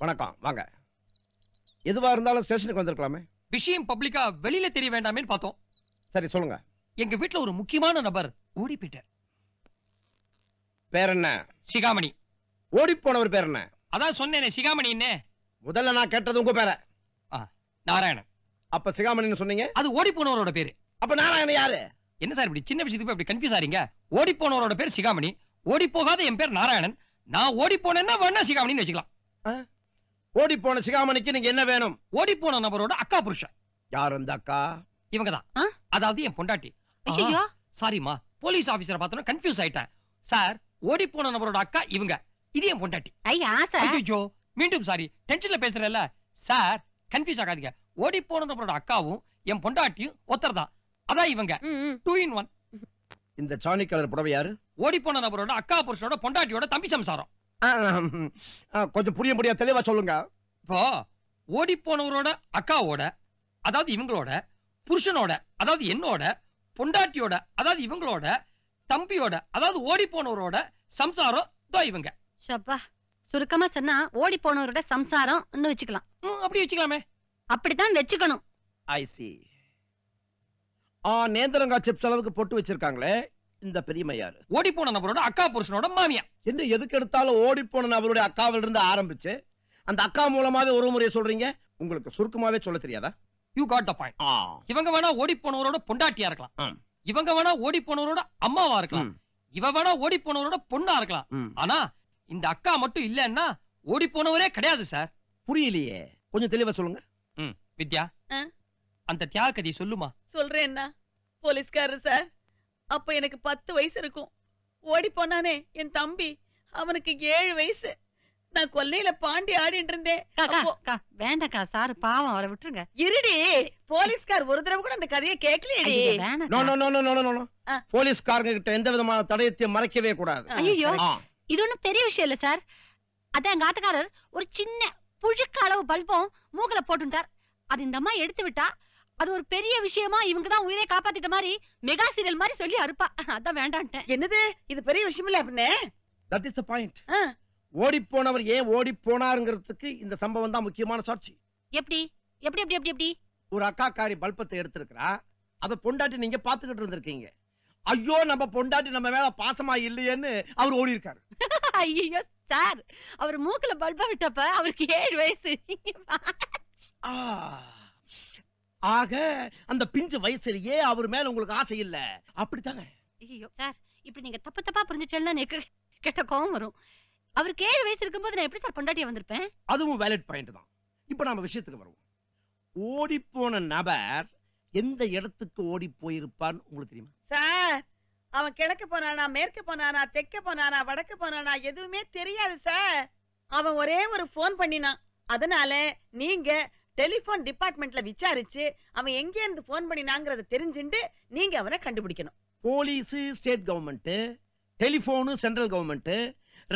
வணக்கம், வாங்க. எதுவா இருந்தாலும் ஸ்டேஷனுக்கு வந்திருக்கலாமே. விஷயம் பப்ளிக்கா வெளியில தெரிய வேண்டாமேன்னு பார்த்தோம். சரி, சொல்லுங்க. எங்க வீட்ல ஒரு முக்கியமான நபர் ஓடி போயிட்டார். பேர் என்ன? சிகாமணி. ஓடி போனவர் பேர் என்ன? அதான் சொன்னேனே சிகாமணின்னு. முதல்ல நான் கேட்டது உங்க பேர. நாராயணன். அப்ப சிகாமணின்னு சொன்னீங்க. அது ஓடி போனவரோட பேரு. அப்ப நாராயணன் யாரு? என்ன சார் இப்படி சின்ன விஷயத்துக்கு அப்படி கன்ஃபியூஸ் ஆறீங்க? ஓடி போனவரோட பேர் சிகாமணி, ஓடி போகாத என் பேர் நாராயணன். நான் ஓடி போனேன்னா வேணா சிகாமணின்னு வச்சுக்கலாம். ஓடி போன சிகாமணிக்கு நீங்க என்ன வேணும்? ஓடி போன நபரோட அக்கா புருஷன். யார் அந்த அக்கா? இவங்கதான். அதாவது என் பொண்டாட்டி. ஐயோ, சாரிமா, போலீஸ் ஆபீசரை பார்த்தோம் கன்ஃபியூஸ் ஆயிட்டேன். சார், ஓடி போன நபரோட அக்கா இவங்க, இது என் பொண்டாட்டி. ஐயா சார். ஐயோ, மீண்டும் சாரி, டென்ஷன்ல பேசுறேன்ல சார், கன்ஃபியூஸ் ஆகாதீங்க. ஓடி போன நபரோட அக்காவும் என் பொண்டாட்டியும் ஒருத்தர் தான். அதான் இவங்க 2 in 1. இந்த சாணி கலர் புடவை யாரு? ஓடி போன நபரோட அக்கா புருஷனோட பொண்டாட்டியோட தம்பி சம்சாரம். கொஞ்சம் புரிய முடியாது, தெளிவா சொல்லுங்க. இப்போ ஓடி போனவரோட அக்காவோட, அதாவது இவங்களோட புருஷனோட, அதாவது என்னோட பொண்டாட்டியோட, அதாவது இவங்களோட தம்பியோட, அதாவது ஓடி போனவரோட சம்சாரம் தான் இவங்க. சப்பா, சுருக்கமா சொன்னா ஓடி போனவரோட சம்சாரம் வச்சுக்கலாம். அப்படி வச்சுக்கலாமே. அப்படித்தான் வச்சுக்கணும். ஐ சி. நேந்திரங்கா சிப்ஸ் அளவுக்கு போட்டு வச்சிருக்காங்களே, இந்த பெரியம்மா யாரு? ஓடி போன நபரோட அக்கா புருஷனோட மாமியா. என்ன எதுக்கு எடுத்தாலும் ஓடி போன நபருடைய அக்காவில இருந்து ஆரம்பிச்சு அந்த அக்கா மூலமாவே ஒரு முறையை சொல்றீங்க? உங்களுக்கு சுருக்கமாவே சொல்ல தெரியாதா? You got the point. இவங்க வேணா ஓடி போனவரோட பொண்டாட்டியா இருக்கலாம், இவங்க வேணா ஓடி போனவரோட அம்மாவா இருக்கலாம், இவ வேணா ஓடி போனவரோட பொண்ணா இருக்கலாம். ஆனா இந்த அக்கா மட்டும் இல்லன்னா ஓடி போனவரே கிடையாது சார். புரியலையே, கொஞ்சம் தெளிவா சொல்லுங்க. வித்யா, அந்த தியாக கதை சொல்லுமா. சொல்றேன்னா போலீஸ்காரர் சார், அப்ப எனக்கு 10 வயசு இருக்கும். ஓடி போனானே என் தம்பி, அவனுக்கு 7 வயசு. நான் கொல்லையில பாண்டி ஆடிட்டு இருந்தேன். வேண்டாக்கா சார், பாவம், அவரை விட்டுருங்க. இருடி, போலீஸ்கார் ஒரு தடவை கூட அந்த கதையை கேட்கலையடி. போலீஸ்காரங்க கிட்ட எந்த விதமான தடயத்தையும் மறைக்கவே கூடாது. ஐயோ, இது ஒண்ணும் பெரிய விஷயம் இல்ல சார். அதான் எங்க ஆத்துக்காரர் ஒரு சின்ன புழுக்க அளவு பல்பம் மூக்கல போட்டுட்டார். அது இந்த அம்மா எடுத்து விட்டா அது ஒரு பெரிய விஷயமா இவங்கதான் உயிரை காப்பாத்திட்ட மாதிரி மெகா சீரியல் மாதிரி சொல்லி அறுப்பா. அதான் வேண்டான்ட்டேன். என்னது, இது பெரிய விஷயம் இல்ல அப்படின்னு? That is the point. ஓடி போனவர் ஏன் ஓடி போனாருங்கிறதுக்கு இந்த சம்பவம் தான் முக்கியமான சாட்சி. எப்படி எப்படி எப்படி எப்படி எப்படி? ஒரு அக்காக்காரி பல்பத்தை எடுத்திருக்கிறா, அத பொண்டாட்டி நீங்க பாத்துக்கிட்டு இருந்திருக்கீங்க. ஐயோ, நம்ம பொண்டாட்டி நம்ம மேல பாசமா இல்லையேன்னு அவர் ஓடி இருக்காரு. ஐயோ சார், அவர் மூக்கல பல்ப விட்டப்ப அவருக்கு 7 வயசு. ஆக அந்த பிஞ்சு வயசுலயே அவர் மேல உங்களுக்கு ஆசை இல்ல, அப்படித்தானே? ஐயோ சார், இப்படி நீங்க தப்பு தப்பா புரிஞ்சுட்டேன்னா எனக்கு கெட்ட கோவம் வரும். அவருக்கு 7 வயசு இருக்கும்போது நான் எப்படி சார் பொண்டாட்டியா வந்திருப்பேன்? அதுவும் வேலிட் பாயிண்ட் தான். இப்ப நாம விஷயத்துக்கு வருவோம். ஓடி போன நபர் எந்த இடத்துக்கு ஓடி போயிருப்பான்னு உங்களுக்கு தெரியுமா? சார், அவன் கிழக்கு போனானா, மேற்கு போனானா, தெற்கு போனானா, வடக்கு போனானா எதுவுமே தெரியாது சார். அவன் ஒரே ஒரு போன் பண்ணினான். அதனால நீங்க டெலிபோன் டிபார்ட்மெண்ட்ல விசாரிச்சு அவன் எங்க இருந்து போன் பண்ணினாங்கறத தெரிஞ்சுண்டு நீங்க அவனை கண்டுபிடிக்கணும். Police state government, telephone central government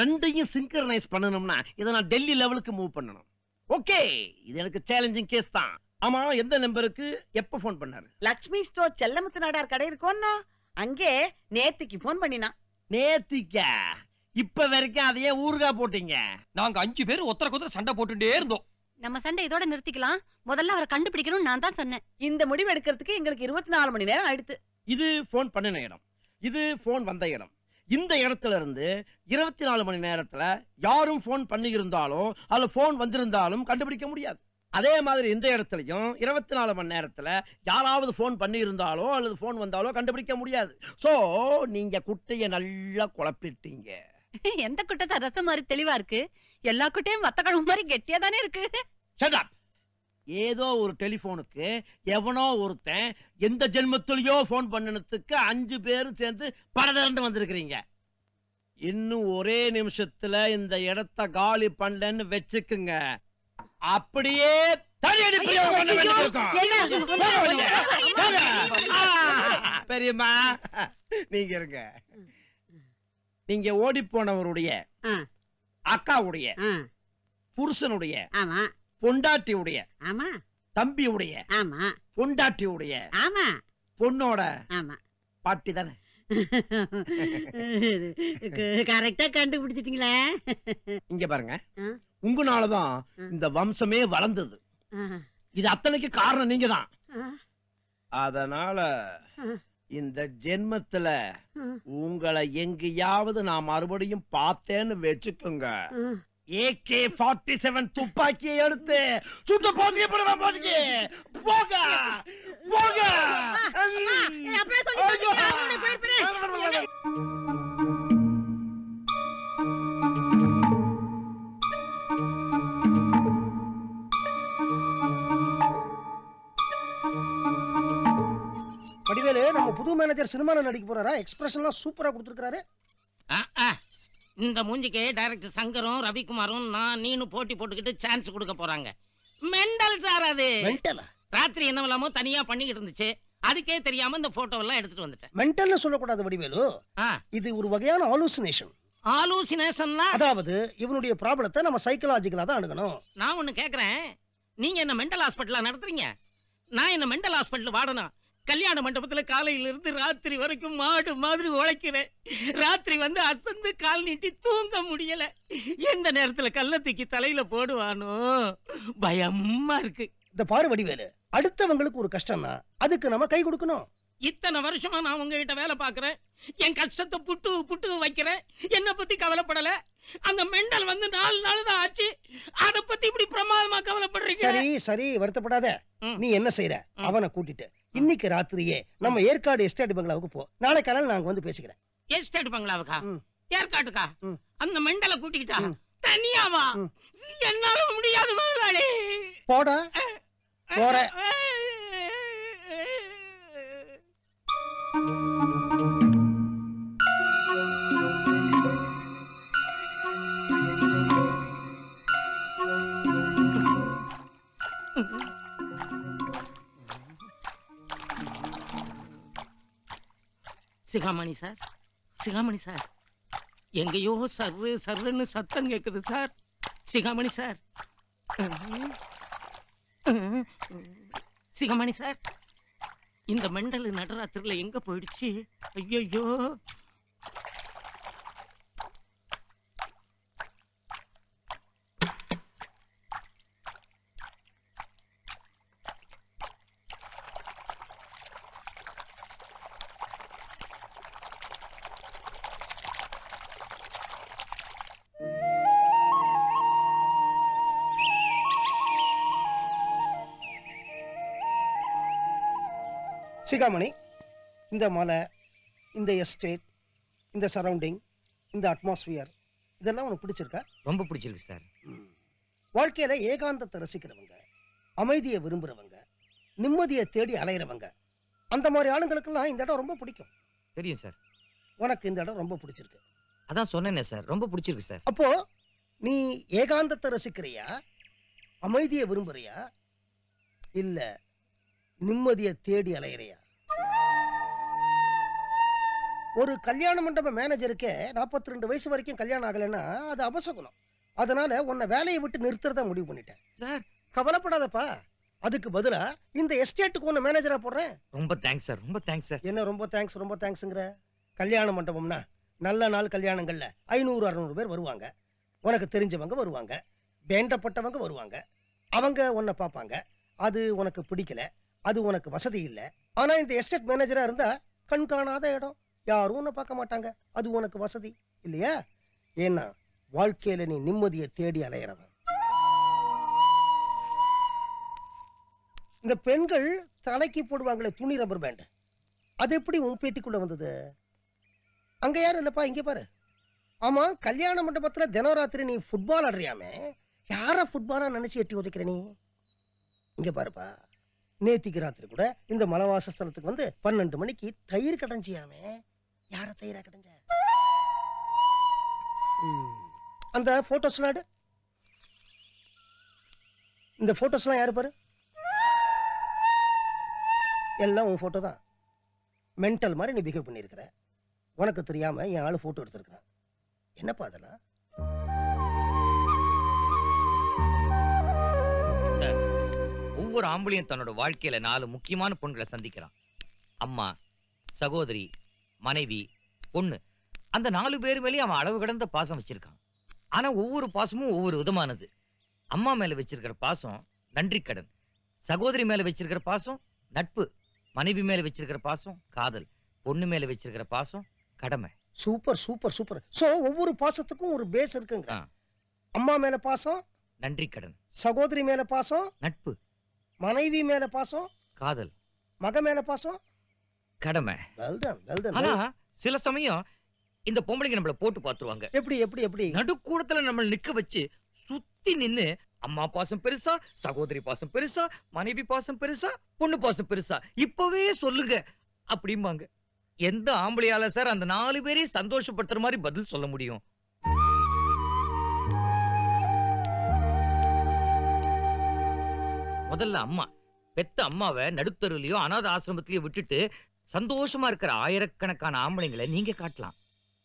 ரெண்டையும் சிங்க்ரனைஸ் பண்ணணும்னா இத நான் டெல்லி லெவலுக்கு மூவ் பண்ணணும். ஓகே, இது எனக்கு சேலஞ்சிங் கேஸ் தான். ஆமா, எந்த நம்பருக்கு எப்ப போன் பண்ணாரு? லட்சுமி ஸ்டோர் செல்லமுத்து நாடார் கடை இருக்கோன்னா அங்கே நேத்திக்கு போன் பண்ணினான். நேத்திக்கா? இப்ப வரைக்கும் அதையே ஊர்கா போட்டீங்க. நாங்க 5 பேர் ஒருத்தருக்கு ஒருத்தர் சண்டை போட்டுட்டே இருந்தோம். நம்ம சண்டை இதோட நிறுத்திக்கலாம். முதல்ல அவரை கண்டுபிடிக்கணும் நான் தான் சொன்னேன். இந்த முடிவு எடுக்கிறதுக்கு எங்களுக்கு 24 மணி நேரம் ஆயிடுத்து. இது போன் பண்ணின இடம், இது போன் வந்த இடம். இந்த இடத்துல இருந்து 24 மணி நேரத்துல யாரும் போன் பண்ணி இருந்தாலும் அதுல போன் வந்திருந்தாலும் கண்டுபிடிக்க முடியாது. அதே மாதிரி இந்த இடத்துலயும் 24 மணி நேரத்துல யாராவது போன் பண்ணி இருந்தாலோ அல்லது போன் வந்தாலோ கண்டுபிடிக்க முடியாது. சோ நீங்க குட்டைய நல்லா குழப்பிட்டீங்க. எந்த குட்டை சார் ரசம் மாதிரி தெளிவா இருக்கு? எல்லா குட்டையும் வத்த கழுவு மாதிரி கெட்டியா தானே இருக்கு. Shut up. ஏதோ ஒரு டெலிபோனுக்கு எவனோ ஒருத்தன் எந்த ஜென்மத்திலயோ போன் பண்ணனதுக்கு 5 பேரும் சேர்ந்து படதரண்டு வந்திருக்கிறீங்க. இன்னும் ஒரே நிமிஷத்துல இந்த இடத்தை காலி பண்ணலன்னு வெச்சுக்குங்க, அப்படியே பெரியம்மா நீங்க இருங்க. நீங்க ஓடி போனவருடைய அக்காவுடைய புருஷனுடைய பொண்டாட்டியுடைய தம்பியுடைய பொண்டாட்டியுடைய பொண்ணோட பாட்டி தானே? கரெக்டா கண்டுபிடிச்சிட்டீங்களே. இங்க பாருங்க, ஆ. உங்களாலதான் இந்த வம்சமே வளர்ந்தது. இது அத்தனைக்கு காரணம் நீங்க தான். அதனால இந்த ஜென்மத்துல உங்களை எங்கேயாவது நான் மறுபடியும் பார்த்தேன்னு வச்சுக்கோங்க, AK-47 துப்பாக்கியை எடுத்து சுட்டு போதுங்க போடுவேன். போதுங்க போக போக. அப்பவே சொல்லி கொடுத்தீங்க, அவனோட போயிருப்பேனே. வடிவேலு, நம்ம புது மேனேஜர் சினிமால நடிக்க போறாரா? எக்ஸ்பிரஷன்லாம் சூப்பரா கொடுத்துருக்காரு. இந்த மூஞ்சிக்கு டைரக்டர் சங்கரும் ரவிக்குமாரும் நான் நீனு போட்டி போட்டுக்கிட்டு சான்ஸ் கொடுக்க போறாங்க. மெண்டல் சார் அது. மென்டலா? ராத்திரி என்னவெல்லாமோ தனியா பண்ணிக்கிட்டு இருந்துச்சு, அதுக்கே தெரியாம இந்த போட்டோ எல்லாம் எடுத்துட்டு வந்துட்டேன். மென்டல்னு சொல்லக்கூடாது வடிவேலு, ஆ, இது ஒரு வகையான ஆலூசினேஷன். ஆலூசினேஷன்னா அதாவது இவனுடைய ப்ராப்ளத்தை நம்ம சைக்கலாஜிக்கலா தான் அணுகணும். நான் ஒண்ணு கேக்குறேன், நீங்க என்ன மெண்டல் ஹாஸ்பிட்டலா நடத்துறீங்க? நான் என்ன மெண்டல் ஹாஸ்பிட்டல் வாடனா? கல்யாண மண்டபத்துல காலையில இருந்து ராத்திரி வரைக்கும் மாடு மாதிரி உழைக்கிறேன். ராத்திரி வந்து அசந்து கால் நீட்டி தூங்க முடியல. எந்த நேரத்துல கல்ல தூக்கி தலையில போடுவானோ பயமா இருக்கு. இந்த பாரு வடிவேலு, அடுத்தவங்களுக்கு ஒரு கஷ்டம்னா அதுக்கு நம்ம கை கொடுக்கணும். இத்தனை வருஷமா நான் உங்ககிட்ட வேலை பாக்குறேன், என் கஷ்டத்தை புட்டு புட்டு வைக்கிறேன், என்ன பத்தி கவலைப்படல. அந்த மெண்டல் வந்து 4 நாள் தான் ஆச்சு, அத பத்தி இப்படி பிரமாதமா கவலைப்படுறீங்க. சரி சரி, வருத்தப்படாத. நீ என்ன செய்யற, அவனை கூட்டிட்டு இன்னைக்கு ராத்திரியே நம்ம ஏற்காடு எஸ்டேட் பங்களாவுக்கு போ. நாளை காலையில நாங்க வந்து பேசிக்கிறேன். எஸ்டேட் பங்களாவுக்கா? ஏற்காட்டுக்கா? அந்த மெண்டலை கூட்டிக்கிட்டா தனியாவா? என்னால முடியாது முதலாளி. போடா போற. சிகாமணி சார், சிகாமணி சார், எங்கேயோ சர்ரு சர்ருன்னு சத்தம் கேக்குது சார். சிகாமணி சார், சிகாமணி சார், இந்த மெண்டல் நடராத்திரில எங்க போயிடுச்சு? ஐயோ, சிகாமணி, இந்த மலை, இந்த எஸ்டேட், இந்த சரௌண்டிங், இந்த அட்மாஸ்பியர் இதெல்லாம் உனக்கு பிடிச்சிருக்கா? ரொம்ப பிடிச்சிருக்கு சார். வாழ்க்கையில ஏகாந்தத்தை ரசிக்கிறவங்க, அமைதியை விரும்புறவங்க, நிம்மதியை தேடி அலையிறவங்க, அந்த மாதிரி ஆளுங்களுக்கெல்லாம் இந்த இடம் ரொம்ப பிடிக்கும். தெரியும் சார். உனக்கு இந்த இடம் ரொம்ப பிடிச்சிருக்கு. அதான் சொன்னேனே சார், ரொம்ப பிடிச்சிருக்கு சார். அப்போ நீ ஏகாந்தத்தை ரசிக்கிறியா, அமைதியை விரும்புறியா, இல்ல நிம்மதியை தேடி அலையிறியா? ஒரு கல்யாண மண்டப மேனேஜருக்கு 42 வயசு வரைக்கும் கல்யாணம் ஆகலைன்னா அது அபசகுணம். அதனால உன்னை வேலையை விட்டு நிறுத்துறதா முடிவு பண்ணிட்டேன். சார் கவலைப்படாதப்பா, அதுக்கு பதிலா இந்த எஸ்டேட்டுக்கு உன்னை மேனேஜரா போடுறேன். ரொம்ப தேங்க்ஸ் சார், ரொம்ப தேங்க்ஸ் சார். என்ன ரொம்ப தேங்க்ஸ் ரொம்ப தேங்க்ஸ்ங்கிற? கல்யாண மண்டபம்னா நல்ல நாள் கல்யாணங்கள்ல 500-600 பேர் வருவாங்க. உனக்கு தெரிஞ்சவங்க வருவாங்க, வேண்டப்பட்டவங்க வருவாங்க. அவங்க உன்னை பார்ப்பாங்க. அது உனக்கு பிடிக்கல, அது உனக்கு வசதி இல்லை. ஆனா இந்த எஸ்டேட் மேனேஜரா இருந்தா கண் காணாத இடம், யாரும் உன்னை பார்க்க மாட்டாங்க. அது உனக்கு வசதி இல்லையா? ஏன்னா வாழ்க்கையில நீ நிம்மதியை தேடி அலையிறவன். இந்த பெண்கள் தலைக்கு போடுவாங்களே துணி ரப்பர் பேண்ட், அது எப்படி உன் பேட்டிக்குள்ள வந்தது? அங்க யாரும் இல்லப்பா, இங்க பாரு. ஆமா, கல்யாண மண்டபத்துல தினம் ராத்திரி நீ ஃபுட்பால் ஆடுறியாமே, யார ஃபுட்பாலா நினைச்சு எட்டி உதைக்கிற நீ? இங்க பாருப்பா, நேத்திக்கு ராத்திரி கூட இந்த மலவாசஸ்தலத்துக்கு வந்து 12 மணிக்கு தயிர் கடைஞ்சியாமே, யார தயிரா கடைஞ்ச? அந்த போட்டோஸ்லாம் எடு. இந்த போட்டோஸ்லாம் யாரு பாரு, எல்லாம் உன் போட்டோ தான். மென்டல் மாதிரி நீ பிஹேவ் பண்ணியிருக்கிற. உனக்கு தெரியாம என் ஆளு போட்டோ எடுத்திருக்கிறான். என்னப்பா அதெல்லாம்? ஒவ்வொரு ஆம்பளையும் தன்னோட வாழ்க்கையில 4 முக்கியமான பொண்களை சந்திக்கிறான். அம்மா, சகோதரி, மனைவி, பொண்ணு, அந்த 4 பேர் மேலேயும் அவன் அளவு கடந்த பாசம் வச்சிருக்கான். ஆனா ஒவ்வொரு பாசமும் ஒவ்வொரு விதமானது. அம்மா மேல வச்சிருக்கிற பாசம் நன்றி கடன், சகோதரி மேல வச்சிருக்கிற பாசம் நட்பு, மனைவி மேல வச்சிருக்கிற பாசம் காதல், பொண்ணு மேல வச்சிருக்கிற பாசம் கடமை. Super super super. சோ ஒவ்வொரு பாசத்துக்கும் ஒரு பேஸ் இருக்குங்க. அம்மா மேல பாசம் நன்றி கடன், சகோதரி மேல பாசம் நட்பு, மனைவி மேல பாசம் காதல், மக மேல பாசம் கடமை. Well done well done. ஆனா சில சமயம் இந்த பொம்பளைங்க நம்மள போட்டு பாத்துருவாங்க. எப்படி எப்படி எப்படி? நடுக்கூடத்துல நம்ம நிக்க வச்சு சுத்தி நின்னு அம்மா பாசம் பெருசா, சகோதரி பாசம் பெருசா, மனைவி பாசம் பெருசா, பொண்ணு பாசம் பெருசா, இப்பவே சொல்லுங்க அப்படிம்பாங்க. எந்த ஆம்பளையால சார் அந்த 4 பேரையும் சந்தோஷப்படுத்துற மாதிரி பதில் சொல்ல முடியும்? முதல்ல அம்மா, பெத்த அம்மாவை நடுத்தருலயோ அநாத ஆசிரமத்திலயோ விட்டுட்டு சந்தோஷமா இருக்கிற ஆயிரக்கணக்கான ஆம்பளைங்களை நீங்க காட்டலாம்.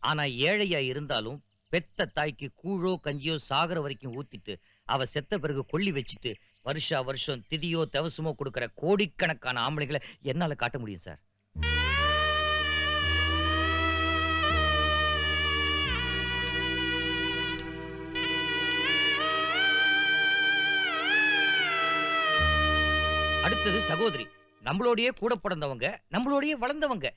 ஆனா ஏழையா இருந்தாலும் பெத்த தாய்க்கு கூழோ கஞ்சியோ சாகர வரைக்கும் ஊத்திட்டு அவ செத்த பிறகு கொள்ளி வச்சுட்டு வருஷா வருஷம் திதியோ தவசமோ கொடுக்கிற கோடிக்கணக்கான ஆம்பளைங்களை என்னால காட்ட முடியும் சார். அடுத்தது சகோதரி. நம்மளோடயே கூட பிறந்தவங்க, நம்மளோடயே வளர்ந்தவங்க.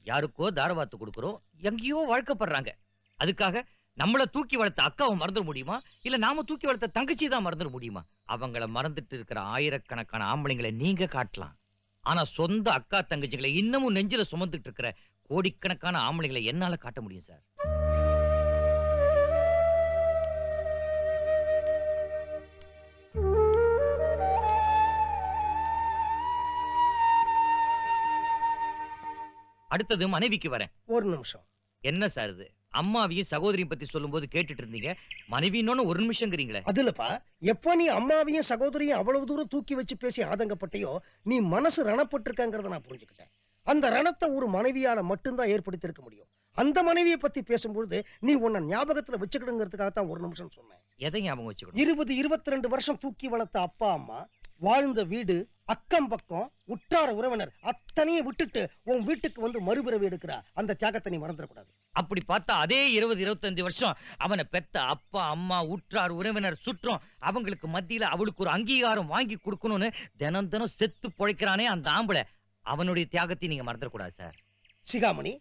யாருக்கோ தாரவாத்து கொடுக்குறோம், எங்கேயோ வாழ்க்கப்படுறாங்க. அதுக்காக நம்மள தூக்கி வளர்த்த அக்காவை மறந்துட முடியுமா? இல்ல நாம தூக்கி வளர்த்த தங்கச்சி தான் மறந்துட முடியுமா? அவங்கள மறந்துட்டு இருக்கிற ஆயிரக்கணக்கான ஆம்பளைங்களை நீங்க காட்டலாம். ஆனா சொந்த அக்கா தங்கச்சிகளை இன்னமும் நெஞ்சில சுமந்துட்டு இருக்கிற கோடிக்கணக்கான ஆம்பளைங்களை என்னால காட்ட முடியும் சார். அடுத்தது மனைவிக்கு வரேன். ஒரு நிமிஷம். என்ன சார் இது? அம்மாவையும் சகோதரியும் பத்தி சொல்லும்போது கேட்டுட்டு இருந்தீங்க, மனைவின்னு ஒரு நிமிஷங்கிறீங்களே. அதுலப்பா, எப்போ நீ அம்மாவையும் சகோதரியும் அவ்வளவு தூரம் தூக்கி வச்சு பேசி ஆதங்கப்பட்டையோ, நீ மனசு ரணப்பட்டிருக்கங்கிறத நான் புரிஞ்சுக்கிட்டேன். அந்த ரணத்தை ஒரு மனைவியால மட்டும்தான் ஏற்படுத்தி இருக்க முடியும். அந்த மனைவியை பத்தி பேசும்பொழுது நீ உன்னை ஞாபகத்துல வச்சுக்கிடுங்கிறதுக்காகத்தான் ஒரு நிமிஷம் சொன்னேன். எதை ஞாபகம் வச்சுக்கணும்? 20-22 வருஷம் தூக்கி வளர்த்த அப்பா அம்மா, வாழ்ந்த வீடு, அக்கம் பக்கம், உற்றார உறவினர் அத்தனையும் விட்டுட்டு உன் வீட்டுக்கு வந்து மறுபிறவி எடுக்கிற அந்த தியாகத்தை நீ மறந்துடக்கூடாது. அப்படி பார்த்தா அதே 20-25 வருஷம் அவனை பெத்த அப்பா அம்மா உற்றார் உறவினர் சுற்றம் அவங்களுக்கு மத்தியில அவளுக்கு ஒரு அங்கீகாரம் வாங்கி கொடுக்கணும்னு தினம் தினம் செத்து பொழைக்கிறானே அந்த ஆம்பளை, அவனுடைய தியாகத்தை நீங்க மறந்துடக்கூடாது சார். சிகாமணி,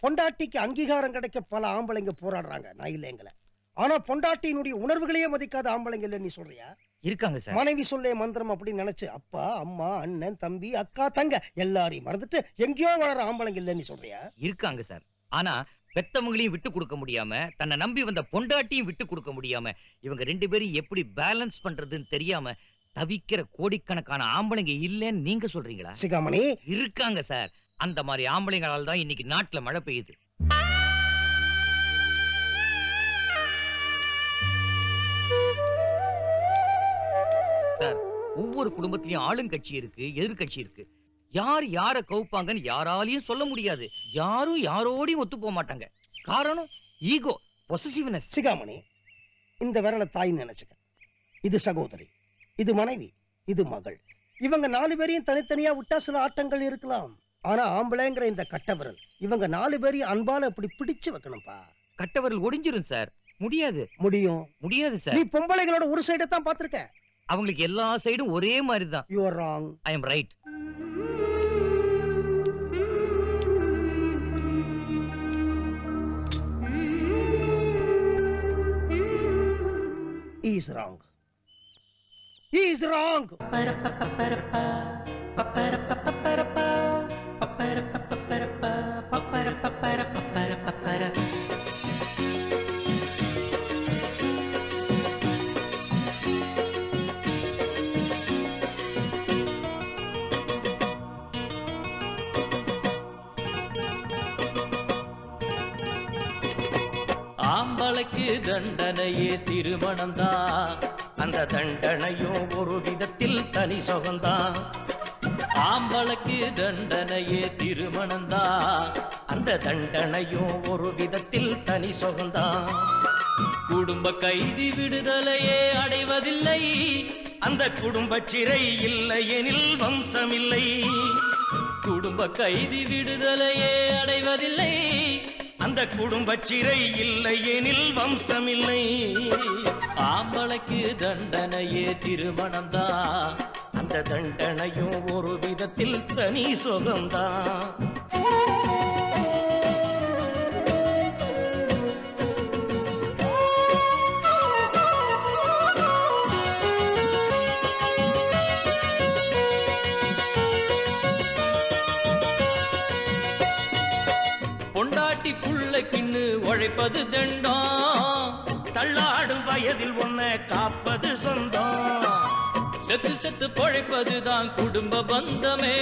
பொண்டாட்டிக்கு அங்கீகாரம் கிடைக்க பல ஆம்பளைங்க போராடுறாங்க, நான் இல்லைங்கள. ஆனா பொண்டாட்டியினுடைய உணர்வுகளையே மதிக்காத ஆம்பளைங்க இல்ல நீ சொல்றியா? இருக்காங்க சார். மனைவி சொல்லே மந்திரம் அப்படின்னு நினைச்சு அப்பா அம்மா அண்ணன் தம்பி அக்கா தங்க எல்லாரையும் மறந்துட்டு எங்கேயோ வளர ஆம்பளைங்க இல்ல நீ சொல்றியா? இருக்காங்க சார். ஆனா பெத்தவங்களையும் விட்டு கொடுக்க முடியாம, தன்னை நம்பி வந்த பொண்டாட்டியும் விட்டு கொடுக்க முடியாம, இவங்க 2 பேரும் எப்படி பேலன்ஸ் பண்றதுன்னு தெரியாம தவிக்கிற கோடிக்கணக்கான ஆம்பளைங்க இல்லன்னு நீங்க சொல்றீங்களா? சிகாமணி, இருக்காங்க சார். அந்த மாதிரி ஆம்பளைங்களால தான் இன்னைக்கு நாட்டுல மழை பெய்யுது. சார், ஒவ்வொரு குடும்பத்திலயும் ஆளுங்கட்சி இருக்கு, எதிர்கட்சி இருக்கு. யார் யார கவுப்பாங்கன்னு யாராலையும் சொல்ல முடியாது. யாரும் யாரோடையும் ஒத்து போக மாட்டாங்க. காரணம் ஈகோ, பொசசிவ்னஸ். சிகாமணி, இந்த விரலை தாயின்னு நினைச்சுக்க. இது சகோதரி, இது மனைவி, இது மகள். இவங்க 4 பேரையும் தனித்தனியா விட்டா சில ஆட்டங்கள் இருக்கலாம். ஆனா ஆம்பளைங்கிற இந்த கட்ட விரல் இவங்க 4 பேரையும் அன்பால இப்படி பிடிச்சு வைக்கணும்பா. கட்ட விரல் ஒடிஞ்சிரும் சார். முடியாது. முடியும். முடியாது சார். நீ பொம்பளைகளோட ஒரு சைடை தான் பார்த்திருக்க. அவங்களுக்கு எல்லா சைடும் ஒரே மாதிரி தான். You are wrong. I am right. He is wrong. He is wrong. ஆம்பளைக்கு தண்டனையே திருமணம்தான், அந்த தண்டனையும் ஒரு விதத்தில் தனி சுகம்தான். ஆம்பளைக்கு தண்டனையே திருமணம்தான், அந்த தண்டனையும் ஒரு விதத்தில் தனி சுகம்தான். குடும்ப கைதி விடுதலையே அடைவதில்லை, அந்த குடும்ப சிறை இல்லை எனில் வம்சமில்லை. குடும்ப கைதி விடுதலையே அடைவதில்லை, அந்த குடும்ப சிறை இல்லை எனில் வம்சமில்லை. ஆம்பளைக்கு தண்டனையே திருமணம்தான், அந்த தண்டனையும் ஒரு விதத்தில் தனி சுகம்தான். பொண்டாட்டி புள்ளைக்கின்னு உழைப்பது தண்டம், தள்ளாடும் வயதில் உன்னை காப்பது சொந்தம். செத்து செத்து பொழைப்பதுதான் குடும்ப பந்தமே,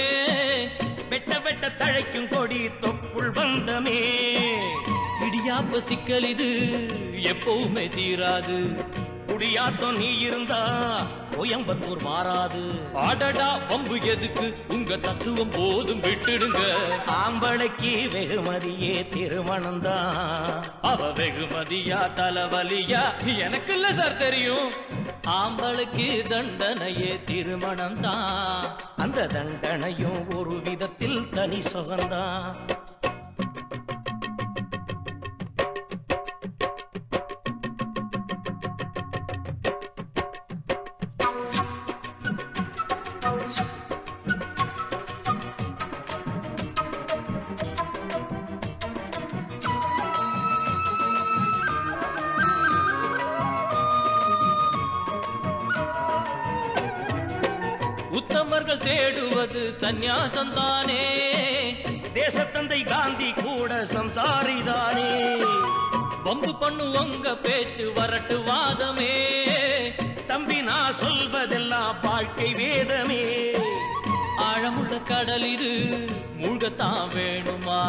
வெட்ட வெட்ட தழைக்கும் கொடி தொப்புள் பந்தமே. இடியாப்ப சிக்கல் இது எப்பவுமே தீராது, குடியாத்தம் நீ இருந்தா கோயம்புத்தூர் மாறாது. ஆடடா வம்பு எதுக்கு, உங்க தத்துவம் போதும் விட்டுடுங்க. ஆம்பளைக்கு வெகுமதியே திருமணம்தான், அவ வெகுமதியா தலைவலியா எனக்கு இல்ல சார் தெரியும். ஆம்பளுக்கு தண்டனையே திருமணம் தான், அந்த தண்டனையும் ஒரு விதத்தில் தனி சுகம்தான். உத்தமர்கள் தேடுவது சந்நியாசம்தானே, தேசத்தந்தை காந்தி கூட சம்சாரிதானே. வம்பு பண்ணுவங்க பேச்சு வரட்டு வாதமே, தம்பி நான் சொல்வதெல்லாம் வாழ்க்கை வேதமே. ஆழமுள்ள கடல் இது மூழ்கத்தான் வேணுமா,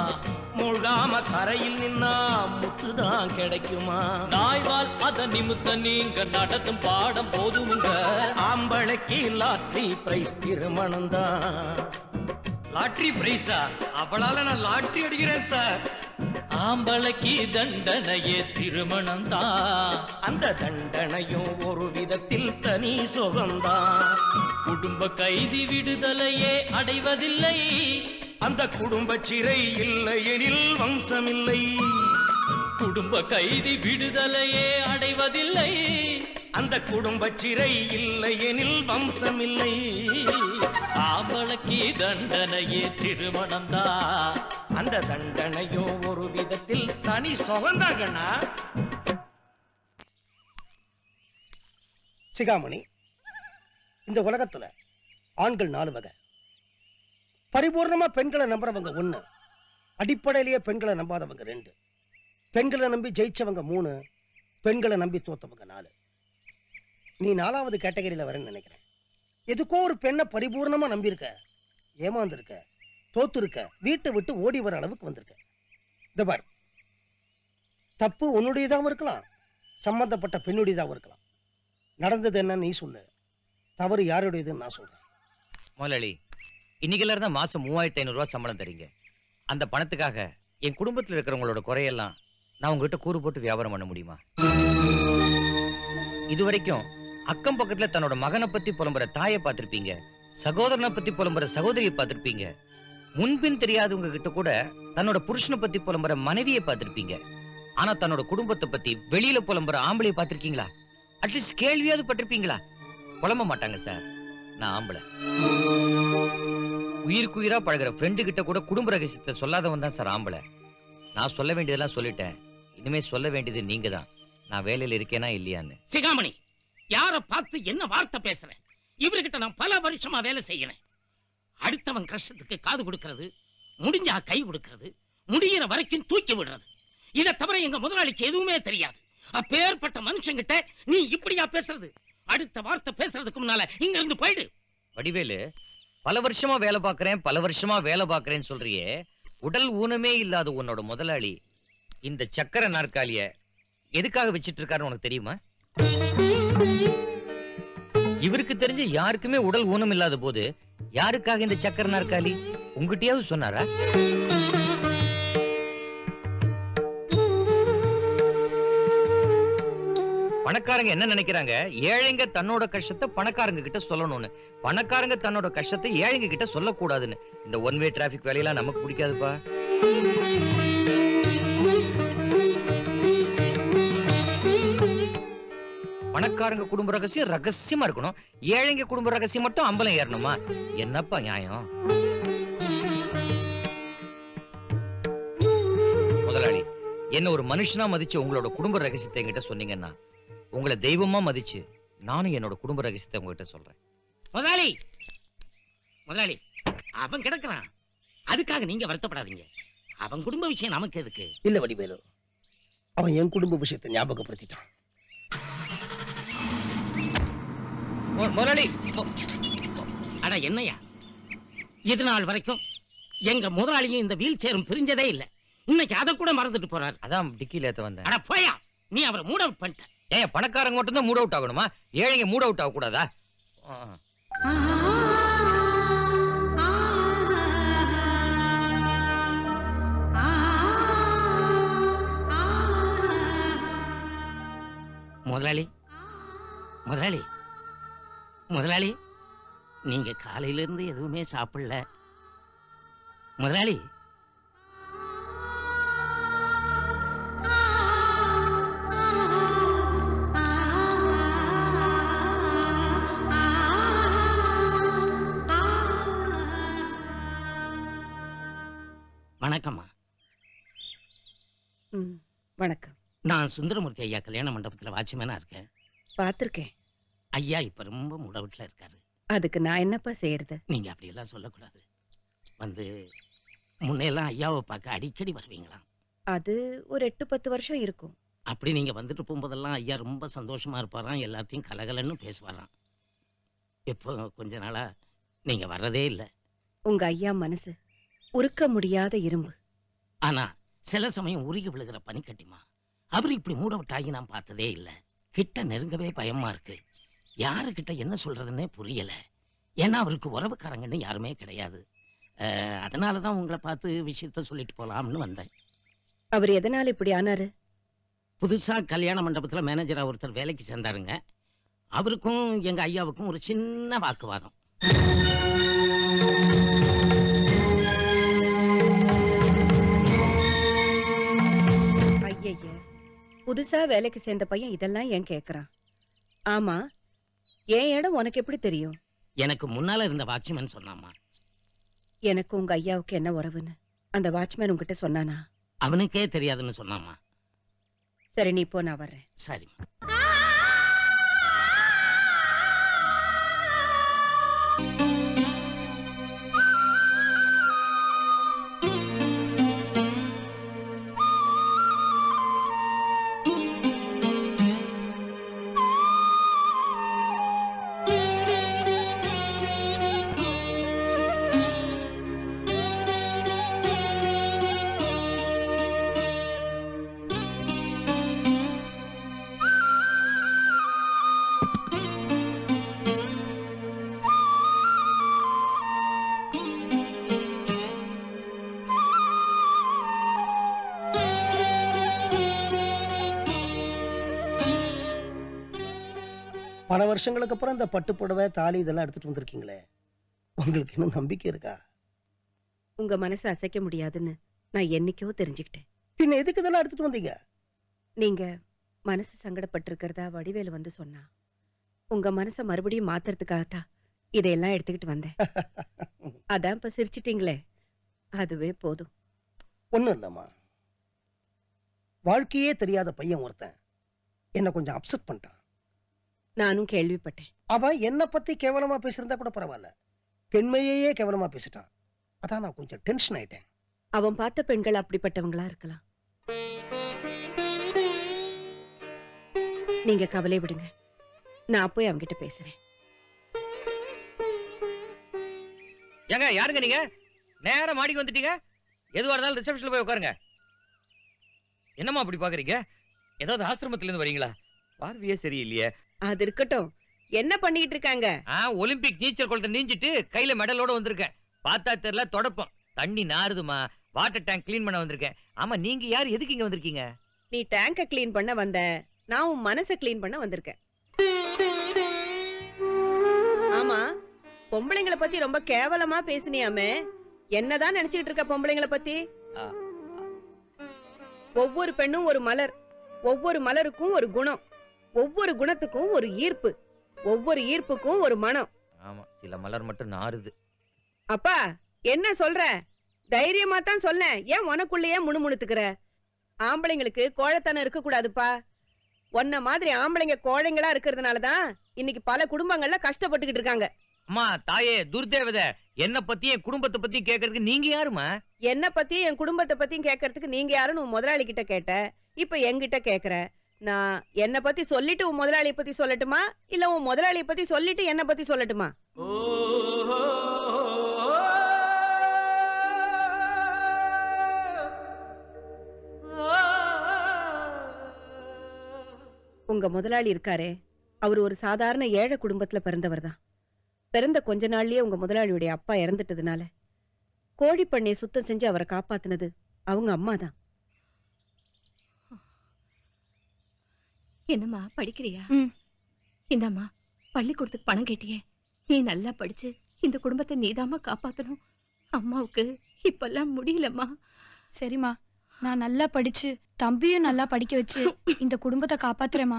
மூழ்காம கரையில் நின்னா முத்துதான் கிடைக்குமா. நாய்வால் அத நிமித்த நீங்க நடத்தும் பாடம் போதுமுங்க. ஆம்பளைக்கு லாட்ரி பிரைஸ் திருமணம்தான். லாட்டரி பிரைஸா? அவளால நான் லாட்டரி அடிக்கிறேன் சார். ஆம்பளைக்கு தண்டனையே திருமணம் தான், அந்த தண்டனையும் ஒரு விதத்தில் தனி சுகம்தான். குடும்ப கைதி விடுதலையே அடைவதில்லை, அந்த குடும்ப சிறை இல்லை எனில் வம்சமில்லை. குடும்ப கைதி விடுதலையே அடைவதில்லை, அந்த குடும்ப சிறை இல்லை எனில் வம்சமில்லை. ஆம்பளைக்கு தண்டனையே திருமணம் தான், அந்த தண்டனையும் ஒரு விதத்தில் தனி சுகந்தாங்கண்ணா. சிகாமணி, இந்த உலகத்துல ஆண்கள் 4 வகை. பரிபூர்ணமா பெண்களை நம்புறவங்க 1, அடிப்படையிலேயே பெண்களை நம்பாதவங்க 2, பெண்களை நம்பி ஜெயிச்சவங்க 3, பெண்களை நம்பி தோத்தவங்க 4. நீ 4வது கேட்டகரியில வரேன்னு நினைக்கிறேன். எதுக்கோ ஒரு பெண்ணை பரிபூர்ணமா நம்பியிருக்க, ஏமாந்துருக்க, தோத்துருக்க, வீட்டை விட்டு ஓடி வர அளவுக்கு வந்திருக்க. இந்த பார், தப்பு உன்னுடையதாகவும் இருக்கலாம், சம்பந்தப்பட்ட பெண்ணுடையதாகவும் இருக்கலாம். நடந்தது என்ன நீ சொல்லு, தவறு யாருடையதுன்னு நான் சொல்றேன். முதலாளி, இன்னைக்குல இருந்தா மாசம் 3500 ரூபாய் சம்பளம் தரீங்க. அந்த பணத்துக்காக என் குடும்பத்தில் இருக்கிறவங்களோட குறையெல்லாம் நான் உங்ககிட்ட கூறு போட்டு வியாபாரம் பண்ண முடியுமா? இதுவரைக்கும் அக்கம் பக்கத்துல தன்னோட மகனை பத்தி புலம்புற தாயை பார்த்திருப்பீங்க, சகோதரனை பத்தி புலம்புற சகோதரியை பார்த்திருப்பீங்க, முன்பின் தெரியாதவங்க கிட்ட கூட தன்னோட புருஷனை பத்தி புலம்புற மனைவியை பார்த்திருப்பீங்க. ஆனா தன்னோட குடும்பத்தை பத்தி வெளியில புலம்புற ஆம்பளையை பார்த்திருக்கீங்களா? அட்லீஸ்ட் கேள்வியாவது பட்டிருப்பீங்களா? புலம்ப மாட்டாங்க சார். நான் ஆம்பளை. உயிருக்குயிரா பழகிற ஃப்ரெண்டு கிட்ட கூட குடும்ப ரகசியத்தை சொல்லாதவன் தான் சார் ஆம்பளை. நான் சொல்ல வேண்டியதெல்லாம் சொல்லிட்டேன். இனிமே சொல்ல வேண்டியது நீங்க தான். நான் வேலையில இருக்கேனா இல்லையான்னு. சிகாமணி, யார பார்த்து என்ன வார்த்தை பேசுறேன்? இவர்கிட்ட நான் பல வருஷமா வேலை செய்யறேன். அடுத்தவன் கஷ்டத்துக்கு காது கொடுக்கிறது, முடிஞ்சா கை கொடுக்கிறது, முடியிற வரைக்கும் தூக்கி விடுறது. இதை தவிர எங்க முதலாளிக்கு எதுவுமே தெரியாது. அப்பேற்பட்ட மனுஷங்கிட்ட நீ இப்படியா பேசுறது? அடுத்த வார்த்தை பேசுறதுக்கு முன்னால இங்க இருந்து போயிடு. வடிவேலு, பல வருஷமா வேலை பார்க்கறேன்னு சொல்றியே, உடல் ஊனமே இல்லாத உன்னோட முதலாளி இந்த சக்கர நாற்காலிய எதுக்காக வச்சிட்டு இருக்காருன்னு உனக்கு தெரியுமா? இவருக்கு தெரிஞ்ச யாருக்குமே உடல் ஊனம் இல்லாத போது யாருக்காக இந்த சக்கர நாற்காலி? உங்ககிட்டயாவது சொன்னாரா? பணக்காரங்க என்ன நினைக்கிறாங்க, ஏழைங்க தன்னோட கஷ்டத்தை பணக்காரங்க கிட்ட சொல்லணும்னு. பணக்காரங்க தன்னோட கஷ்டத்தை ஏழைங்க கிட்ட சொல்லக்கூடாதுன்னு. இந்த ஒன் வே டிராபிக் வேலையெல்லாம் நமக்கு பிடிக்காதுப்பா. பணக்காரங்க குடும்ப ரகசியம் ரகசியமா இருக்கணும், ஏழைங்க குடும்ப ரகசியம் மட்டும் அம்பலம் ஏறணுமா? என்னப்பா நியாயம்? முதலாளி, என்ன ஒரு மனுஷனா மதிச்சு உங்களோட குடும்ப ரகசியத்தை என்கிட்ட சொன்னீங்கன்னா, உங்களை தெய்வமா மதிச்சு நானும் என்னோட குடும்ப ரகசியத்தை உங்ககிட்ட சொல்றேன். முதலாளி முதலாளி, அவன் கிடக்குறான், அதுக்காக நீங்க வருத்தப்படாதீங்க. அவன் குடும்ப விஷயம் நமக்கு எதுக்கு? இல்ல வடிவேலு, அவன் என் குடும்ப விஷயத்தை ஞாபகப்படுத்திட்டான். முதலாளி, அட என்னையா, இது நாள் வரைக்கும் எங்க முதலாளியும் இந்த வீல் சேரும் பிரிஞ்சதே இல்ல. இன்னைக்கு அதை கூட மறந்துட்டு போறாரு. அதான் டிக்கில ஏத்த வந்தேன். அட போயா, நீ அவரை மூட் அவுட் பண்ணிட்ட. ஏன் பணக்காரங்க மட்டும் தான் மூட் அவுட் ஆகணுமா? ஏழைங்க மூட் அவுட் ஆக கூடாதா? முதலாளி முதலாளி முதலாளி, நீங்க காலையில இருந்து எதுவுமே சாப்பிடல முதலாளி. வணக்கம்மா. வணக்கம். நான் சுந்தரமூர்த்தி ஐயா கல்யாண மண்டபத்துல வாட்ச்மேனா இருக்கேன். பாத்திருக்கேன். ஐயா இப்ப ரொம்ப மூடவுட்ல இருக்காரு. அதுக்கு நான் என்னப்பா செய்யறது? நீங்க அப்படியெல்லாம் சொல்லக்கூடாது. வந்து முன்னையெல்லாம் ஐயாவை பார்க்க அடிக்கடி வருவீங்களாம். அது ஒரு 8-10 வருஷம் இருக்கும். அப்படி நீங்க வந்துட்டு போகும்போதெல்லாம் ஐயா ரொம்ப சந்தோஷமா இருப்பாராம், எல்லாத்தையும் கலகலன்னு பேசுவாராம். இப்போ கொஞ்ச நாளா நீங்க வர்றதே இல்லை. உங்க ஐயா மனசு உருக்க முடியாத இரும்பு. ஆனா சில சமயம் உருகி விழுகிற பனிக்கட்டிமா, அவர் இப்படி மூடவுட்டாகி நான் பார்த்ததே இல்லை. கிட்ட நெருங்கவே பயமா இருக்கு. யாருக்கிட்ட என்ன சொல்றதுன்னே புரியல. ஏன்னா அவருக்கு உறவுக்காரங்கன்னு யாருமே கிடையாது. அதனாலதான் உங்களை பார்த்து விஷயத்த சொல்லிட்டு போலாம்னு வந்தேன். அவர் எதனால இப்படி ஆனாரு? புதுசா கல்யாண மண்டபத்துல மேனேஜரா ஒருத்தர் வேலைக்கு சேர்ந்தாருங்க. அவருக்கும் எங்க ஐயாவுக்கும் ஒரு சின்ன வாக்குவாதம். ஐயய்ய, புதுசா வேலைக்கு சேர்ந்த பையன் இதெல்லாம் ஏன் கேக்குறான்? ஆமா, என் இடம் உனக்கு எப்படி தெரியும்? எனக்கு முன்னால இருந்த வாட்ச்மேன் சொன்னாமா. எனக்கு உங்க ஐயாவுக்கு என்ன உறவுன்னு அந்த வாட்ச்மேன் உங்ககிட்ட சொன்னானா? அவனுக்கே தெரியாதுன்னு சொன்னாமா. சரி, நீ போ, நான் வர்றேன். சரிம்மா. பல வருஷங்களுக்கு அப்புறம் இந்த பட்டு புடவை, தாலி இதெல்லாம் எடுத்துட்டு வந்திருக்கீங்களே, உங்களுக்கு இன்னும் நம்பிக்கை இருக்கா? உங்க மனசை அசைக்க முடியாதுன்னு நான் என்னைக்கோ தெரிஞ்சுக்கிட்டேன். பின்ன எதுக்கு இதெல்லாம் எடுத்துட்டு வந்தீங்க? நீங்க மனசு சங்கடப்பட்டு இருக்கிறதா வடிவேலு வந்து சொன்னா, உங்க மனசை மறுபடியும் மாத்துறதுக்காகத்தான் இதையெல்லாம் எடுத்துக்கிட்டு வந்தேன். அதான் இப்ப சிரிச்சிட்டீங்களே, அதுவே போதும். ஒண்ணும் இல்லம்மா, வாழ்க்கையே தெரியாத பையன் ஒருத்தன் என்ன கொஞ்சம் அப்செட் பண்ணிட்டான். நானும் கேள்விப்பட்டேன். அவன் என்ன பத்தி கேவலமா பேசியிருந்தா கூட பரவாயில்ல, பெண்மையே கேவலமா பேசிட்டான். அதான் நான் கொஞ்சம் டென்ஷன் ஆயிட்டேன். அவன் பார்த்த பெண்கள் அப்படிப்பட்டவங்களா இருக்கலாம். நீங்க கவலை விடுங்க, நான் போய் அவங்கிட்ட பேசுறேன். ஏங்க, யாருங்க நீங்க? நேரா மாடிக்கு வந்துட்டீங்க. எதுவா இருந்தாலும் ரிசப்ஷன்ல போய் உட்காருங்க. என்னம்மா அப்படி பாக்குறீங்க? ஏதாவது ஆசிரமத்துல இருந்து வரீங்களா? பார்வையே சரியில்லையே. அது இருக்கட்டும், என்ன பண்ணிட்டு இருக்காங்க? ஒலிம்பிக் நீச்சல் குளத்தை நீஞ்சிட்டு கையில மெடலோட வந்திருக்கேன். பார்த்தா தெரியல, தொடப்பம் தண்ணி நாறுதுமா. வாட்டர் டேங்க் கிளீன் பண்ண வந்திருக்கேன். ஆமா, நீங்க யார், எதுக்கு இங்க வந்திருக்கீங்க? நீ டேங்க கிளீன் பண்ண வந்த, நான் உன் மனசை க்ளீன் பண்ண வந்திருக்கேன். ஆமா, பொம்பளைங்கள பத்தி ரொம்ப கேவலமா பேசினியாமே, என்னதான் நினைச்சிட்டு இருக்க பொம்பளைங்கள பத்தி? ஒவ்வொரு பெண்ணும் ஒரு மலர், ஒவ்வொரு மலருக்கும் ஒரு குணம், ஒவ்வொரு குணத்துக்கும் ஒரு ஈர்ப்பு, ஒவ்வொரு ஈர்ப்புக்கும் ஒரு மனம். ஆமா, சில மலர் மட்டும் நாறுது. அப்பா என்ன சொல்ற? தைரியமா தான் சொன்னேன், ஏன் உனக்குள்ளேயே முணுமுணுத்துக்கிற? ஆம்பளைங்களுக்கு கோழைத்தனம் இருக்க கூடாதுப்பா. உன்ன மாதிரி ஆம்பளைங்க கோழைங்களா இருக்கிறதுனாலதான் இன்னைக்கு பல குடும்பங்கள்ல கஷ்டப்பட்டுக்கிட்டு இருக்காங்க. அம்மா தாயே துர்தேவதை, என்ன பத்தி என் குடும்பத்தை பத்தி கேக்குறதுக்கு நீங்க யாருமா? என்ன பத்தியும் என் குடும்பத்தை பத்தியும் கேட்கறதுக்கு நீங்க யாருன்னு உன் முதலாளி கிட்ட கேட்ட, இப்ப என்கிட்ட கேக்குற. நான் என்ன பத்தி சொல்லிட்டு உன் முதலாளியை பத்தி சொல்லட்டுமா, இல்ல உன் முதலாளியை பத்தி சொல்லிட்டு என்ன பத்தி சொல்லட்டுமா? உங்க முதலாளி இருக்காரே, அவர் ஒரு சாதாரண ஏழை குடும்பத்துல பிறந்தவர் தான். பிறந்த கொஞ்ச நாள்லயே உங்க முதலாளியுடைய அப்பா இறந்துட்டதுனால கோழி பண்ணையை சுத்தம் செஞ்சு அவரை காப்பாத்துனது அவங்க அம்மா தான். என்னம்மா படிக்கிறியா? இந்தாம்மா, பள்ளிக்கூடத்துக்கு பணம் கேட்டியே, நீ நல்லா படிச்சு இந்த குடும்பத்தை நீதாம்மா காப்பாத்தணும். அம்மாவுக்கு இப்பெல்லாம் முடியலம்மா. சரிம்மா, நான் நல்லா படிச்சு தம்பியும் நல்லா படிக்க வச்சு இந்த குடும்பத்தை காப்பாத்துறேம்மா.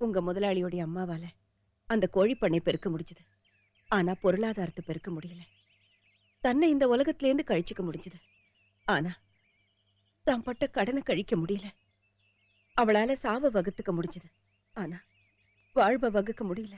உங்க முதலாளியோடைய அம்மாவால அந்த கோழி பண்ணை பெருக்க முடிஞ்சது. ஆனா பொருளாதாரத்தை பெருக்க முடியல. தன்னை இந்த உலகத்திலேருந்து கழிச்சுக்க முடிஞ்சது. ஆனா தான் பட்ட கடனை கழிக்க முடியல. அவளால சாவ வகுத்துக்க முடிஞ்சது. ஆனா வாழ்வ வகுக்க முடியல.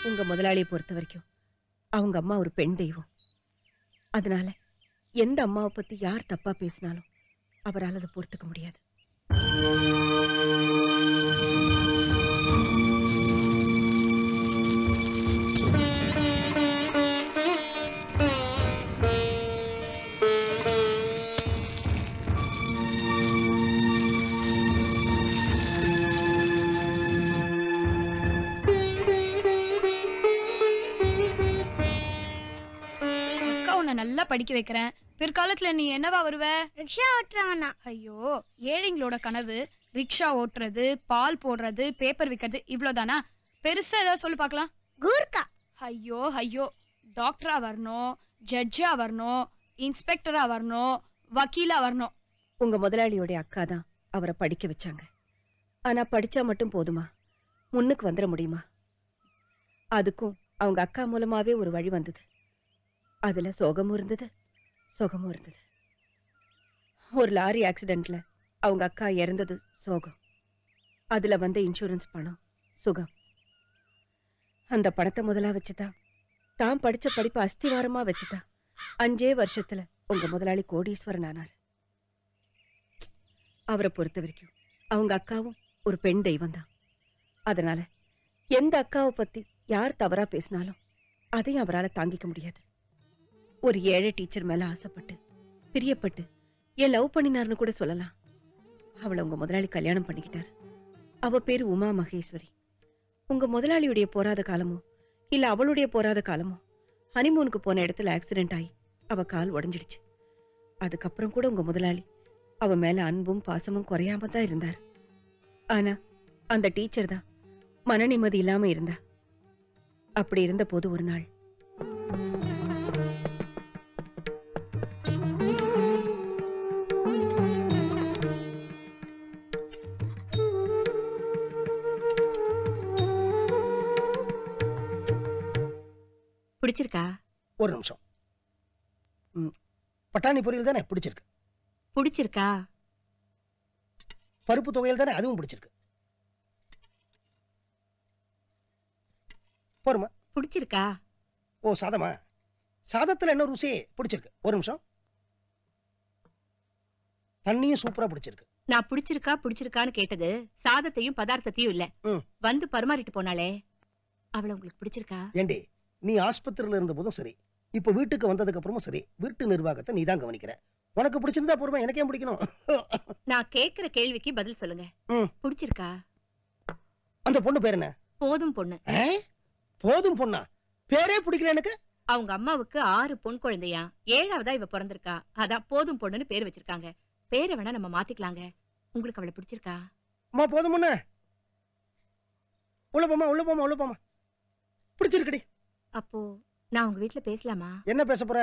உங்க முதலாளியை பொறுத்த வரைக்கும் அவங்க அம்மா ஒரு பெண் தெய்வம். அதனால எந்த அம்மாவை பத்தி யார் தப்பா பேசினாலும் அவரால் அதை பொறுத்துக்க முடியாது. நல்லா படிக்க வைக்கிறேன், பிற்காலத்துல நீ என்னவா வருவ? ரிக்ஷா ஓட்டுறவனா? ஐயோ, ஏழைங்களோட கனவு ரிக்ஷா ஓட்டுறது, பால் போடுறது, பேப்பர் விக்கிறது, இவ்வளவுதானா? பெருசா ஏதாவது சொல்லு பார்க்கலாம். கூர்க்கா. ஐயோ ஐயோ, டாக்டரா வரணும், ஜட்ஜா வரணும், இன்ஸ்பெக்டரா வரணும், வக்கீலா வரணும். உங்க முதலாளியோட அக்கா தான் அவரை படிக்க வச்சாங்க. ஆனா படிச்சா மட்டும் போதுமா? முன்னுக்கு வந்துட முடியுமா? அதுக்கும் அவங்க அக்கா மூலமாவே ஒரு வழி வந்தது. அதுல சோகமும் இருந்தது, சுகமும் இருந்தது. ஒரு லாரி ஆக்சிடென்ட்ல அவங்க அக்கா இறந்தது சோகம். அதுல வந்த இன்சூரன்ஸ் பணம் சுகம். அந்த பணத்தை முதலா வச்சுதான் தான் படிச்ச படிப்பு அஸ்திவாரமா வச்சுதான் 5 வருஷத்துல உங்க முதலாளி கோடீஸ்வரன் ஆனார். அவரை பொறுத்த வரைக்கும் அவங்க அக்காவும் ஒரு பெண் தெய்வம் தான். அதனால எந்த அக்காவை பத்தி யார் தவறா பேசினாலும் அதையும் அவரால் தாங்கிக்க முடியாது. ஒரு ஏழை டீச்சர் மேல ஆசைப்பட்டு பிரியப்பட்டு ஏன் லவ் பண்ணினார்னு கூட சொல்லலாம். அவளை உங்க முதலாளி கல்யாணம் பண்ணிக்கிட்டாரு. அவ பேரு உமா மகேஸ்வரி. உங்க முதலாளியுடைய போராத காலமோ இல்ல அவளுடைய போராத காலமோ ஹனிமூனுக்கு போன இடத்துல ஆக்சிடென்ட் ஆகி அவ கால் உடைஞ்சிடுச்சு. அதுக்கப்புறம் கூட உங்க முதலாளி அவ மேல அன்பும் பாசமும் குறையாம தான் இருந்தார். ஆனா அந்த டீச்சர் தான் மன நிம்மதி இல்லாம இருந்தா. அப்படி இருந்த போது ஒரு நாள் பிடிச்சிருக்கா? ஒரு நிமிஷம். பட்டாணி பொரியல் தானே பிடிச்சிருக்கு? பிடிச்சிருக்கா? பருப்பு துவையல் தானே, அதுவும் பிடிச்சிருக்கு. போருமா? பிடிச்சிருக்கா? ஓ சாதமா? சாதத்துல என்ன ருசி? பிடிச்சிருக்கு. ஒரு நிமிஷம். தண்ணியும் சூப்பரா பிடிச்சிருக்கு. நான் பிடிச்சிருக்கான்னு கேட்டது சாதத்தையும் பதார்த்தத்தையும் இல்ல, வந்து பரிமாறிட்டு போனாலே அவளை உங்களுக்கு பிடிச்சிருக்கா? ஏண்டி, நீ ஆஸ்பத்திரியில இருந்த போதும் சரி, இப்ப வீட்டுக்கு வந்ததுக்கு அப்புறமும் சரி, வீட்டு நிர்வாகத்தை நீ தான் கவனிக்கிற. உனக்கு பிடிச்சிருந்தா பொறுமை, எனக்கே பிடிக்கணும். நான் கேக்குற கேள்விக்கு பதில் சொல்லுங்க. பிடிச்சிருக்கா? அந்த பொண்ணு பேர் என்ன? போதும் பொண்ணு. போதும் பொண்ணா? பேரே பிடிக்கல எனக்கு. அவங்க அம்மாவுக்கு 6 பொன் குழந்தையா, 7ஆவதா இவ பிறந்திருக்கா. அதான் போதும் பொண்ணுன்னு பேர் வச்சிருக்காங்க. பேரை வேணா நம்ம மாத்திக்கலாங்க. உங்களுக்கு அவளை பிடிச்சிருக்கா? அம்மா போதும் பொண்ணு, உள்ள போமா, உள்ள போமா, உள்ள போமா. பிடிச்சிருக்கடி. அப்போ நான் உங்க வீட்டுல பேசலாமா? என்ன பேச போற?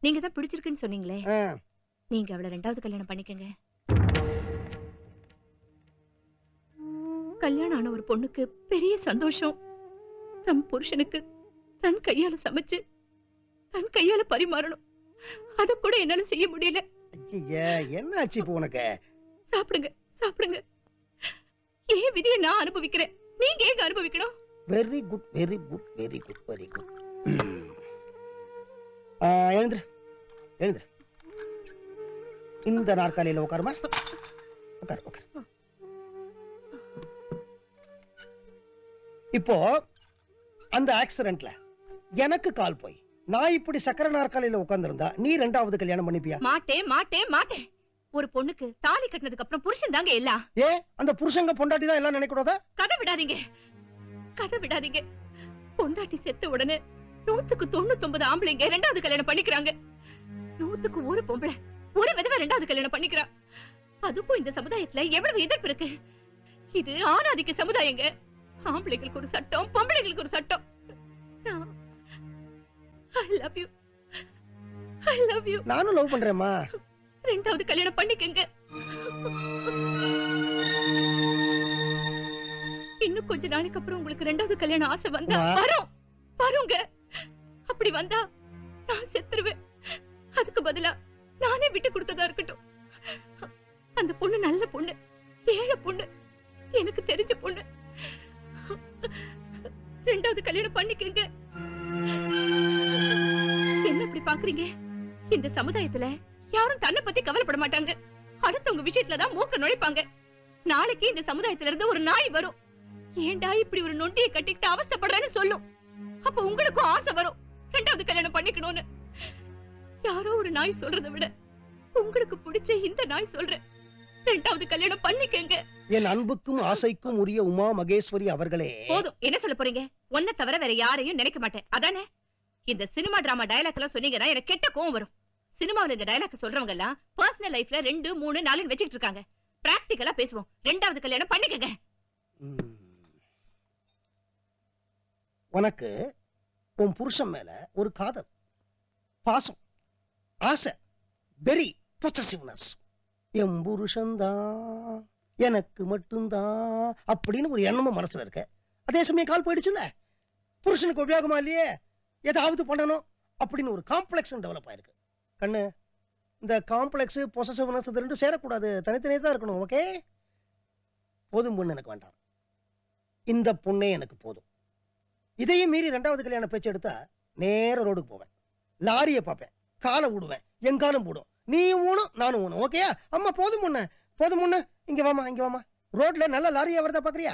நீங்க தான் பிடிச்சிருக்குன்னு சொன்னீங்களே, நீங்க அவளை 2வது கல்யாணம் பண்ணிக்கங்க. கல்யாணம் ஆன ஒரு பொண்ணுக்கு பெரிய சந்தோஷம் தம் புருஷனுக்கு தன் கையால சமைச்சு தன் கையால பரிமாறணும். அத கூட என்னால செய்ய முடியல. என்ன ஆச்சு இப்போ உனக்கு? சாப்பிடுங்க, சாப்பிடுங்க. ஏன் விதியை நான் அனுபவிக்கிறேன், நீங்க ஏங்க அனுபவிக்கணும்? Very good, very good, very good, very good. எழுந்துரு, எழுந்துரு. இந்த நாற்காலியில உட்காருமா. உட்காரு, உட்காரு. இப்போ அந்த ஆக்சிடென்ட்ல எனக்கு கால் போய் நான் இப்படி சக்கர நாற்காலியில உட்கார்ந்திருந்தா நீ 2வது கல்யாணம் பண்ணிப்பியா? மாட்டேன், மாட்டேன், மாட்டேன். ஒரு பொண்ணுக்கு தாலி கட்டினதுக்கு அப்புறம் புருஷன் தாங்க எல்லாம். அந்த புருஷங்க பொண்டாட்டி தான் எல்லாம் நினைக்கூடாதா? கதை விடாதீங்க, கதை விடாதீங்க. பொண்டாட்டி செத்த உடனே 100க்கு 99 ஆம்பளைங்க 2வது கல்யாணம் பண்ணிக்கிறாங்க. 100க்கு 1 பொம்பளை ஒரு விதவை 2வது கல்யாணம் பண்ணிக்கிறா. அதுக்கும் இந்த சமுதாயத்துல எவ்வளவு எதிர்ப்பு இருக்கு. இது ஆணாதிக்க சமுதாயங்க. ஆம்பளைங்களுக்கு ஒரு சட்டம், பொம்பளைங்களுக்கு ஒரு சட்டம். I love you. I love you. நானும் லவ் பண்றேம்மா. 2வது கல்யாணம் பண்ணிக்கங்க. இன்னும் கொஞ்ச நாளைக்கு அப்புறம் உங்களுக்கு 2வது கல்யாணம் ஆசை வந்தா வரும், வருங்க. அப்படி வந்தா நான் செத்துருவேன். அதுக்கு பதிலா நானே விட்டு கொடுத்ததா இருக்கட்டும். அந்த பொண்ணு நல்ல பொண்ணு, ஏழை பொண்ணு, எனக்கு தெரிஞ்ச பொண்ணு. 2வது கல்யாணம் பண்ணிக்கங்க. என்ன அப்படி பாக்குறீங்க? இந்த சமுதாயத்துல யாரும் தன்னை பத்தி கவலைப்பட மாட்டாங்க. அடுத்தவங்க விஷயத்துலதான் மூக்க நுழைப்பாங்க. நாளைக்கு இந்த சமுதாயத்துல இருந்து ஒரு நாய் வரும், ஏண்டா இப்படி ஒரு நொண்டியை கட்டிக்கிட்டு அவஸ்தைப்படுறேன்னு சொல்லும். அப்ப உங்களுக்கும் ஆசை வரும் 2வது கல்யாணம் பண்ணிக்கணும்னு. யாரோ ஒரு நாய் சொல்றதை விட உங்களுக்கு பிடிச்ச இந்த நாய் சொல்றேன், 2வது கல்யாணம் பண்ணிக்கங்க. என் அன்புக்கும் ஆசைக்கும் உரிய உமா மகேஸ்வரி அவர்களே. போதும், என்ன சொல்ல போறீங்க? ஒன்ன தவிர வேற யாரையும் நினைக்க மாட்டேன், அதானே? இந்த சினிமா டிராமா டயலாக் எல்லாம் சொன்னீங்கன்னா எனக்கு கெட்ட கோவம் வரும். சினிமாவில இந்த டயலாக் சொல்றவங்க எல்லாம் பர்சனல் லைஃப்ல 2, 3, 4 வச்சுக்கிட்டு இருக்காங்க. பிராக்டிகலா பேசுவோம். 2வது கல்யாணம் பண்ணிக்கங்க. உனக்கு உன் புருஷன் மேல ஒரு காதல், பாசம், ஆசை, வெரி பொசசிவ்னஸ். என் புருஷன்தான் எனக்கு மட்டும்தான் அப்படின்னு ஒரு எண்ணமும் மனசுல இருக்க. அதே சமயம் கால் போயிடுச்சுல்ல, புருஷனுக்கு உபயோகமா இல்லையே, ஏதாவது பண்ணணும் அப்படின்னு ஒரு காம்ப்ளெக்ஸ் டெவலப் ஆயிருக்கு. கண்ணு, இந்த காம்ப்ளெக்ஸ் பொசசிவ்னஸ் இது ரெண்டும் சேரக்கூடாது, தனித்தனியே தான் இருக்கணும். ஓகே? போதும் பொண்ணு எனக்கு வேண்டாம், இந்த பொண்ணே எனக்கு போதும். இதையும் மீறி 2வது கல்யாணம் பேச்சு எடுத்தா நேர ரோடுக்கு போவேன், லாரியை பார்ப்பேன், காலை விடுவேன், என் காலம் போடும், நீ ஊனும் நானும் ஊனும். ஓகேயா? அம்மா போதும் பொண்ணு, போதும் பொண்ணு, இங்க வாமா, இங்க வாமா. ரோட்ல நல்ல லாரியா வருதா பாக்குறியா?